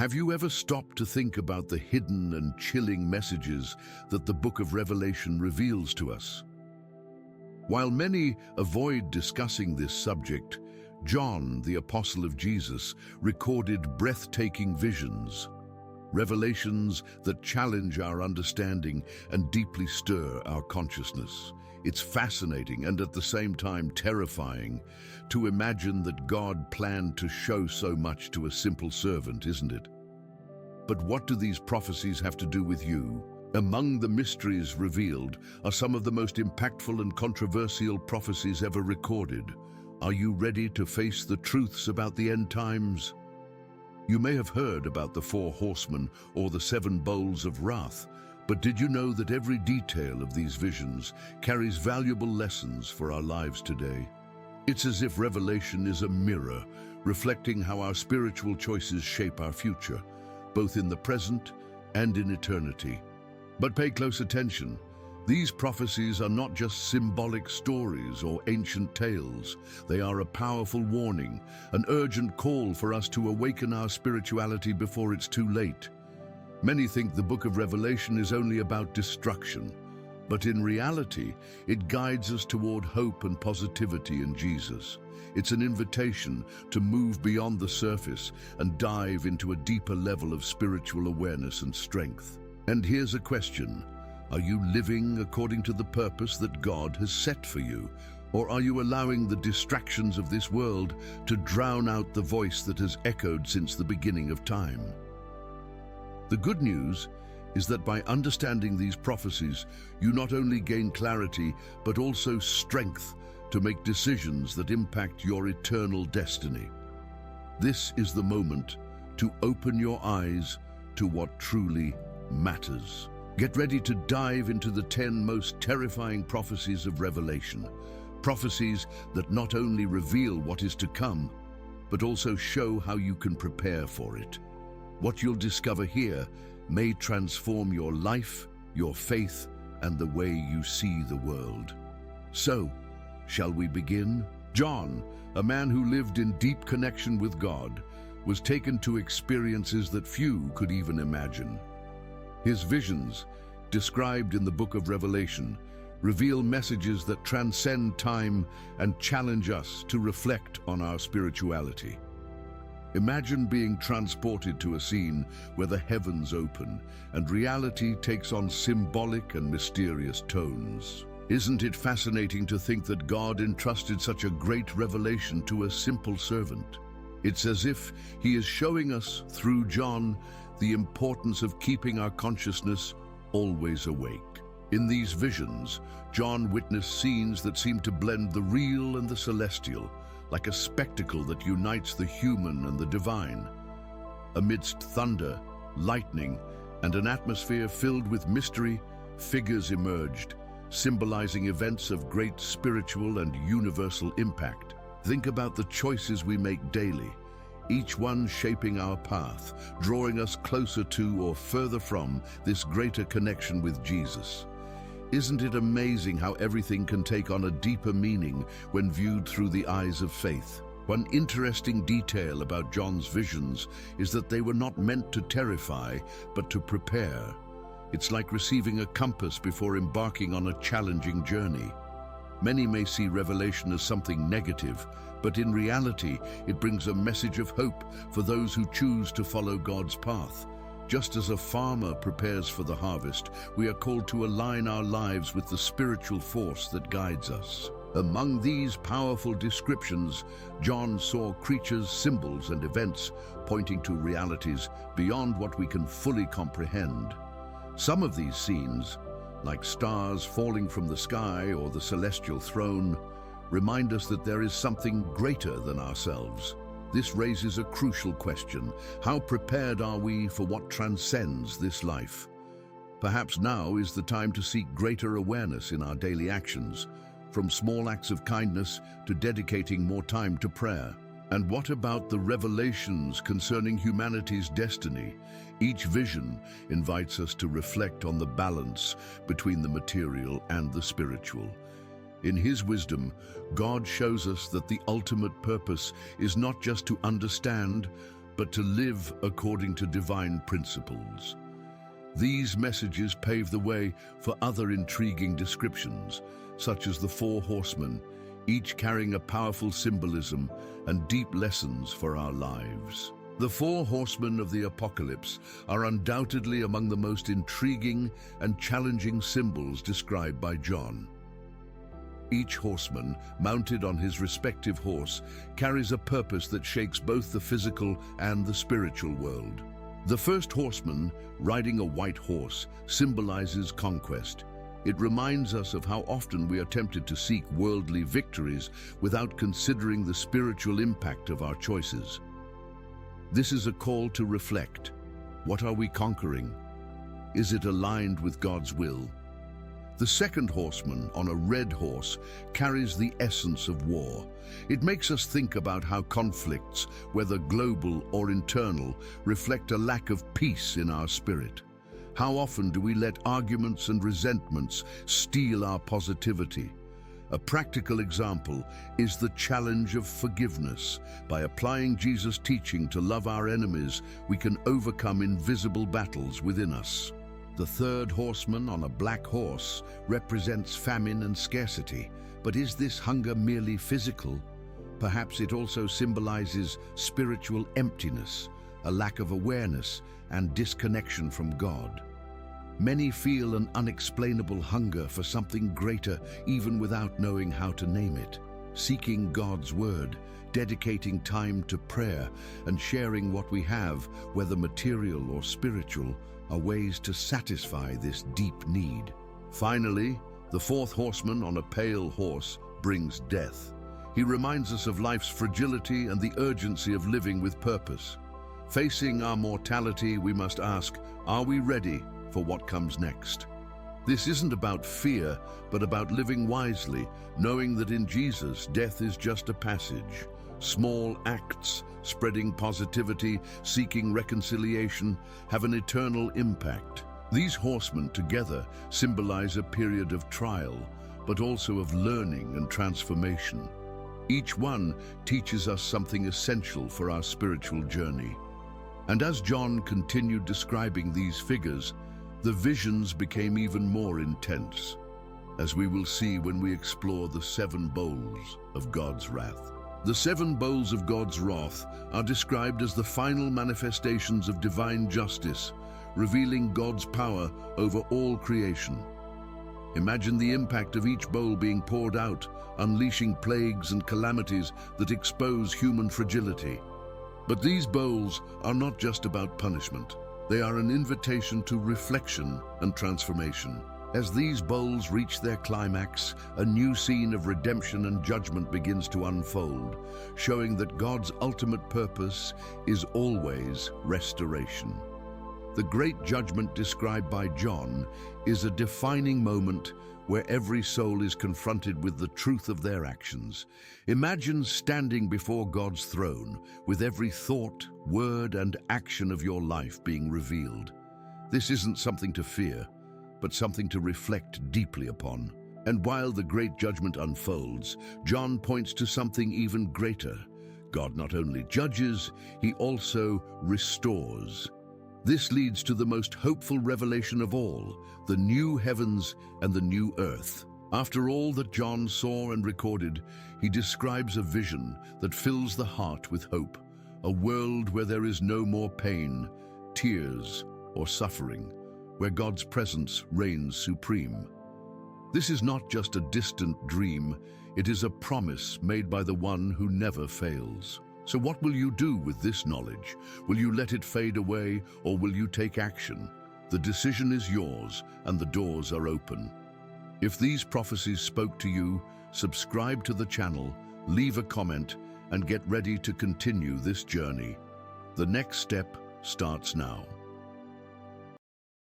Have you ever stopped to think about the hidden and chilling messages that the book of Revelation reveals to us? While many avoid discussing this subject, John, the apostle of Jesus, recorded breathtaking visions, revelations that challenge our understanding and deeply stir our consciousness. It's fascinating and at the same time terrifying to imagine that God planned to show so much to a simple servant, isn't it? But what do these prophecies have to do with you? Among the mysteries revealed are some of the most impactful and controversial prophecies ever recorded. Are you ready to face the truths about the end times? You may have heard about the 4 horsemen or the 7 bowls of wrath, but did you know that every detail of these visions carries valuable lessons for our lives today? It's as if Revelation is a mirror, reflecting how our spiritual choices shape our future, both in the present and in eternity. But pay close attention. These prophecies are not just symbolic stories or ancient tales. They are a powerful warning, an urgent call for us to awaken our spirituality before it's too late. Many think the book of Revelation is only about destruction, but in reality, it guides us toward hope and positivity in Jesus. It's an invitation to move beyond the surface and dive into a deeper level of spiritual awareness and strength. And here's a question. Are you living according to the purpose that God has set for you? Or are you allowing the distractions of this world to drown out the voice that has echoed since the beginning of time? The good news is that by understanding these prophecies, you not only gain clarity, but also strength to make decisions that impact your eternal destiny. This is the moment to open your eyes to what truly matters. Get ready to dive into the 10 most terrifying prophecies of Revelation. Prophecies that not only reveal what is to come, but also show how you can prepare for it. What you'll discover here may transform your life, your faith, and the way you see the world. So, shall we begin? John, a man who lived in deep connection with God, was taken to experiences that few could even imagine. His visions, described in the book of Revelation, reveal messages that transcend time and challenge us to reflect on our spirituality. Imagine being transported to a scene where the heavens open and reality takes on symbolic and mysterious tones. Isn't it fascinating to think that God entrusted such a great revelation to a simple servant? It's as if he is showing us, through John, the importance of keeping our consciousness always awake. In these visions, John witnessed scenes that seem to blend the real and the celestial, like a spectacle that unites the human and the divine. Amidst thunder, lightning, and an atmosphere filled with mystery, figures emerged, symbolizing events of great spiritual and universal impact. Think about the choices we make daily, each one shaping our path, drawing us closer to or further from this greater connection with Jesus. Isn't it amazing how everything can take on a deeper meaning when viewed through the eyes of faith? One interesting detail about John's visions is that they were not meant to terrify, but to prepare. It's like receiving a compass before embarking on a challenging journey. Many may see Revelation as something negative, but in reality, it brings a message of hope for those who choose to follow God's path. Just as a farmer prepares for the harvest, we are called to align our lives with the spiritual force that guides us. Among these powerful descriptions, John saw creatures, symbols, and events pointing to realities beyond what we can fully comprehend. Some of these scenes, like stars falling from the sky or the celestial throne, remind us that there is something greater than ourselves. This raises a crucial question. How prepared are we for what transcends this life? Perhaps now is the time to seek greater awareness in our daily actions, from small acts of kindness to dedicating more time to prayer. And what about the revelations concerning humanity's destiny? Each vision invites us to reflect on the balance between the material and the spiritual. In His wisdom, God shows us that the ultimate purpose is not just to understand, but to live according to divine principles. These messages pave the way for other intriguing descriptions, such as the four horsemen, each carrying a powerful symbolism and deep lessons for our lives. The four horsemen of the apocalypse are undoubtedly among the most intriguing and challenging symbols described by John. Each horseman, mounted on his respective horse, carries a purpose that shakes both the physical and the spiritual world. The first horseman, riding a white horse, symbolizes conquest. It reminds us of how often we are tempted to seek worldly victories without considering the spiritual impact of our choices. This is a call to reflect. What are we conquering? Is it aligned with God's will? The second horseman, on a red horse, carries the essence of war. It makes us think about how conflicts, whether global or internal, reflect a lack of peace in our spirit. How often do we let arguments and resentments steal our positivity? A practical example is the challenge of forgiveness. By applying Jesus' teaching to love our enemies, we can overcome invisible battles within us. The third horseman on a black horse represents famine and scarcity. But is this hunger merely physical? Perhaps it also symbolizes spiritual emptiness, a lack of awareness and disconnection from God. Many feel an unexplainable hunger for something greater even without knowing how to name it. Seeking God's word, dedicating time to prayer, and sharing what we have, whether material or spiritual, are ways to satisfy this deep need. Finally, the fourth horseman on a pale horse brings death. He reminds us of life's fragility and the urgency of living with purpose. Facing our mortality, we must ask, are we ready for what comes next? This isn't about fear, but about living wisely, knowing that in Jesus, death is just a passage. Small acts, spreading positivity, seeking reconciliation, have an eternal impact. These horsemen together symbolize a period of trial, but also of learning and transformation. Each one teaches us something essential for our spiritual journey. And as John continued describing these figures, the visions became even more intense, as we will see when we explore the 7 bowls of God's wrath. The 7 bowls of God's wrath are described as the final manifestations of divine justice, revealing God's power over all creation. Imagine the impact of each bowl being poured out, unleashing plagues and calamities that expose human fragility. But these bowls are not just about punishment. They are an invitation to reflection and transformation. As these bowls reach their climax, a new scene of redemption and judgment begins to unfold, showing that God's ultimate purpose is always restoration. The great judgment described by John is a defining moment where every soul is confronted with the truth of their actions. Imagine standing before God's throne with every thought, word, and action of your life being revealed. This isn't something to fear, but something to reflect deeply upon. And while the great judgment unfolds, John points to something even greater. God not only judges, he also restores. This leads to the most hopeful revelation of all, the new heavens and the new earth. After all that John saw and recorded, he describes a vision that fills the heart with hope, a world where there is no more pain, tears, or suffering, where God's presence reigns supreme. This is not just a distant dream, it is a promise made by the one who never fails. So what will you do with this knowledge? Will you let it fade away, or will you take action? The decision is yours, and the doors are open. If these prophecies spoke to you, subscribe to the channel, leave a comment, and get ready to continue this journey. The next step starts now.